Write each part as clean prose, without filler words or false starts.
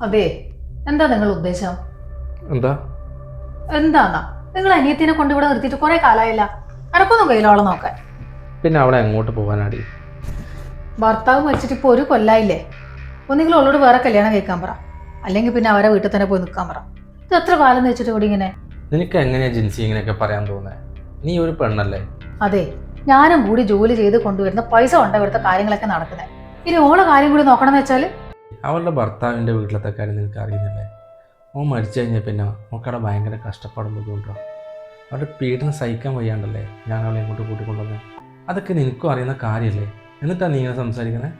അതെ, എന്താ നിങ്ങൾ ഉദ്ദേശം? എന്താ എന്താന്നാ നിങ്ങൾ അനിയത്തിനെ കൊണ്ട് ഇവിടെ നിർത്തിയിട്ട് കുറെ കാലായില്ല. അനക്കൊന്നും കയ്യിലോളം നോക്കാൻ. പിന്നെ അവിടെ എങ്ങോട്ട് പോകാനാടി? ഭർത്താവ് മരിച്ചിട്ട് ഇപ്പോൾ ഒരു കൊല്ലായില്ലേ. ഒന്നെങ്കിലും അവളോട് വേറെ കല്യാണം കഴിക്കാൻ പറ, അല്ലെങ്കിൽ പിന്നെ അവരെ വീട്ടിൽ തന്നെ പോയി നിൽക്കാൻ പറ. ഇത് എത്ര കാലം എന്ന് വെച്ചിട്ട് ഇവിടെ ഇങ്ങനെ? നിനക്ക് എങ്ങനെയാ ജിൻസി ഇങ്ങനെയൊക്കെ പറയാൻ തോന്നുന്നത്? നീ ഒരു പെണ്ണല്ലേ? അതെ, ഞാനും കൂടി ജോലി ചെയ്ത് കൊണ്ടുവരുന്ന പൈസ കൊണ്ട് ഇവിടുത്തെ കാര്യങ്ങളൊക്കെ നടക്കുന്നത്. ഇനി ഓളെ കാര്യം കൂടി നോക്കണം എന്ന് വെച്ചാൽ അവളുടെ ഭർത്താവിൻ്റെ വീട്ടിലത്തെ കാര്യം നിനക്ക് അറിയുന്നില്ലേ? ഓൻ മരിച്ചു കഴിഞ്ഞാൽ പിന്നെ നമുക്കവിടെ ഭയങ്കര കഷ്ടപ്പാടും ബുദ്ധിമുട്ടാണ്. അവരുടെ പീഡനം സഹിക്കാൻ വയ്യാണ്ടല്ലേ ഞാൻ അവളെ ഇങ്ങോട്ട് കൂട്ടിക്കൊണ്ടുവന്നത്. അതൊക്കെ നിനക്കും അറിയുന്ന കാര്യമല്ലേ? എന്നിട്ടാണ് നീ ഇങ്ങനെ സംസാരിക്കുന്നത്?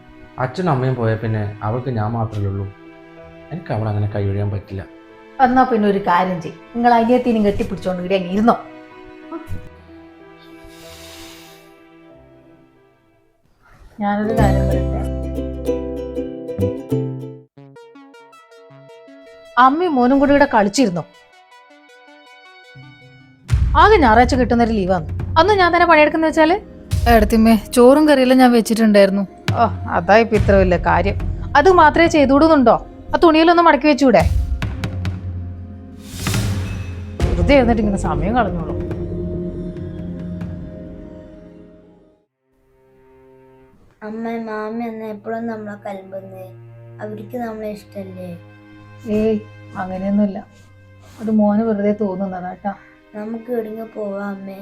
അച്ഛനും അമ്മയും പോയാൽ പിന്നെ അവൾക്ക് ഞാൻ മാത്രമേ ഉള്ളൂ. എനിക്ക് അവളെ അങ്ങനെ കൈയൊഴിയാൻ പറ്റില്ല. എന്നാ പിന്നെ ഒരു കാര്യം ചെയ്യും, നിങ്ങൾ അനിയത്തിനും കെട്ടിപ്പിടിച്ചോണ്ട് ഇവിടെ അങ്ങ് ഇരുന്നോ. ഞാനൊരു കാര്യം പറയട്ടെ, അമ്മയും മോനും കൂടി ഇവിടെ കളിച്ചിരുന്നു. ആകെ ഞായറാഴ്ച കിട്ടുന്നൊരു ലീവാണ്. അന്ന് ഞാൻ തന്നെ പണിയെടുക്കുന്ന വെച്ചാല് എടുത്തിമ്മേ ചോറും കറിയെല്ലാം ഞാൻ വെച്ചിട്ടുണ്ടായിരുന്നു. ഓ, അതായിപ്പോ ഇത്ര വലിയ കാര്യം. അത് മാത്രമേ ചെയ്തുകൂടുന്നുണ്ടോ? ആ തുണിയിലൊന്നും മടക്കി വെച്ചൂടെ? വെറുതെ ഇരുന്നിട്ട് ഇങ്ങനെ സമയം കളഞ്ഞോളൂ. അമ്മ മാമി എന്ന എപ്പോഴും നമ്മളെ കലമ്പുന്നേ, അവർക്ക് നമ്മളെ ഇഷ്ടല്ലേ? ഏയ്, അങ്ങനെയൊന്നുമില്ല. അത് മോന് വെറുതെ തോന്നുന്നതാ കേട്ടാ. നമുക്ക് എവിടെയെങ്കിലും പോവാം അമ്മേ.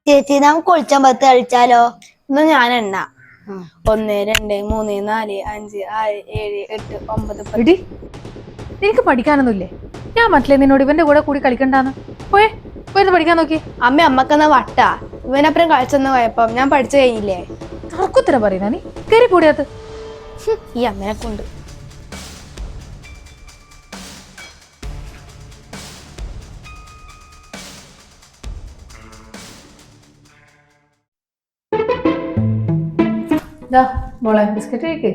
ചേച്ചി, നമുക്ക് ഒളിച്ചമ്പത്ത് കളിച്ചാലോ? ഇന്ന് ഞാൻ എണ്ണ 1 2 3 4 5 6 7 8 9 എടി, നിനക്ക് പഠിക്കാനൊന്നുമില്ലേ? ഞാൻ മറ്റില്ലേ നിന്നോട് ഇവന്റെ കൂടെ കൂടി കളിക്കണ്ടാന്ന്? പോയേ പോയിരുന്ന് പഠിക്കാൻ നോക്കി. അമ്മ അമ്മക്കെന്നാ വട്ടാ. ഇവനപ്പുറം കളിച്ചെന്ന് കുഴപ്പം, ഞാൻ പഠിച്ചു കഴിഞ്ഞില്ലേ? തർക്കുത്തരം പറയുന്ന നീ കയറി കൂടിയത്. ഈ അമ്മനെ കൊണ്ട് മോളെ ബിസ്ക്കറ്റ് കഴിക്കേ.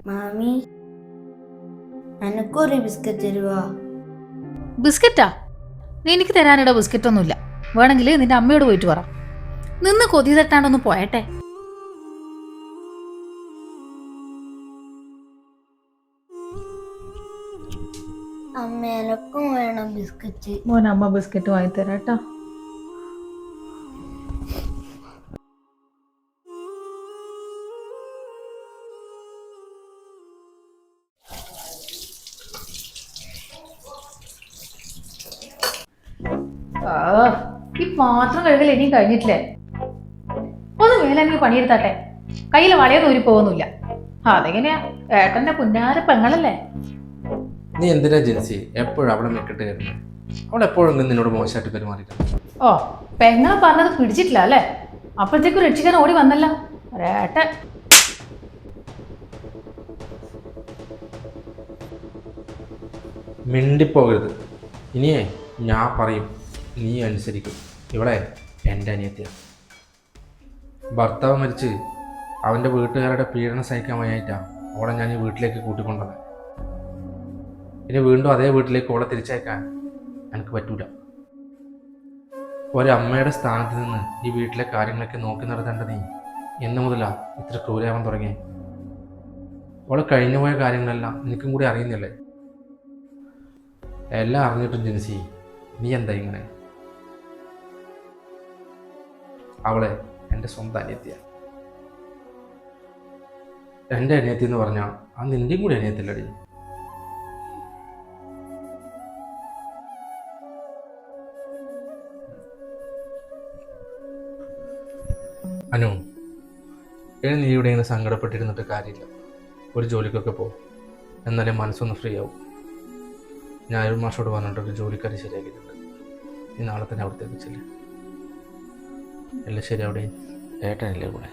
മാമി, എനക്കൊരു ബിസ്ക്കറ്റ് തരുവാ? ബിസ്ക്കറ്റാ? നീ എനിക്ക് തരാനിട ബിസ്ക്കറ്റ് ഒന്നുമില്ല. വേണമെങ്കിൽ നിന്റെ അമ്മയോട് പോയിട്ട് പറ. നിന്ന് കൊതി തട്ടാണ്ടൊന്ന് പോയട്ടെ. അമ്മ, എനക്കും വേണം ബിസ്ക്കറ്റ്. മോൻ അമ്മ ബിസ്ക്കറ്റ് വാങ്ങിത്തരാം കേട്ടോ. ഈ പാത്രം കഴുകൽ ഇനിയും കഴിഞ്ഞിട്ടില്ലേ? ഒന്ന് മേലെനിക്ക് പണിയെടുത്താട്ടെ. കയ്യിൽ വളയൊന്നും ഊരി പോകുന്നില്ല. അതെങ്ങനെയാ? ഏട്ടന്റെ പുന്നാര പെങ്ങളല്ലേ. നീ എന്തിനാ ജിൻസി എപ്പോഴും അവളെ മെക്കിട്ട് കയറുന്നത്? അവൾ എപ്പോഴും നിന്നോട് മോശമായിട്ട് പെരുമാറിയിട്ടാണ്. ഓ, പെങ്ങളെ പറഞ്ഞത് പിടിച്ചിട്ടില്ല അല്ലേ? അപ്പോഴത്തേക്കും രക്ഷിക്കാൻ ഓടി വന്നല്ല ഏട്ടൻ. മിണ്ടിപ്പോകരുത്. ഇനിയേ ഞാൻ പറയും, നീ അനുസരിക്കും. ഇവിടെ എൻ്റെ അനിയത്തിയാണ്. ഭർത്താവ് മരിച്ച് അവൻ്റെ വീട്ടുകാരുടെ പീഡനം സഹിക്കാൻ വയ്യായിട്ടാണ് അവളെ ഞാൻ ഈ വീട്ടിലേക്ക് കൂട്ടിക്കൊണ്ടത്. ഇനി വീണ്ടും അതേ വീട്ടിലേക്ക് അവളെ തിരിച്ചയക്കാൻ എനിക്ക് പറ്റൂല. ഒരമ്മയുടെ സ്ഥാനത്ത് നിന്ന് ഈ വീട്ടിലെ കാര്യങ്ങളൊക്കെ നോക്കി നടത്തേണ്ട നീ എന്ന് മുതലാണ് ഇത്ര ക്രൂരാവാൻ തുടങ്ങി? അവളെ കഴിഞ്ഞുപോയ കാര്യങ്ങളെല്ലാം എനിക്കും കൂടി അറിയുന്നില്ലേ? എല്ലാം അറിഞ്ഞിട്ടും ജിൻസി നീ എന്താ ഇങ്ങനെ? അവളെ എൻ്റെ സ്വന്തം അനിയത്തിയാണ്. എൻ്റെ അനിയത്തി എന്ന് പറഞ്ഞാൽ ആ നിൻ്റെയും കൂടി അനിയത്തില്ലടി. അനു, നീ ഇവിടെ ഇങ്ങനെ സങ്കടപ്പെട്ടിരുന്നിട്ട് കാര്യമില്ല. ഒരു ജോലിക്കൊക്കെ പോകും, എന്നാലേ മനസ്സൊന്ന് ഫ്രീ ആവും. ഞാൻ ഒരു മാഷോട് പറഞ്ഞിട്ടൊരു ജോലിക്കാരി ശരിയാക്കിയിട്ടുണ്ട്. ഈ നാളെ തന്നെ അവിടത്തേക്ക് ചെല്ലും. എല്ലാം ശരി. അവിടെ ഏട്ടനല്ലേ കൂടെ?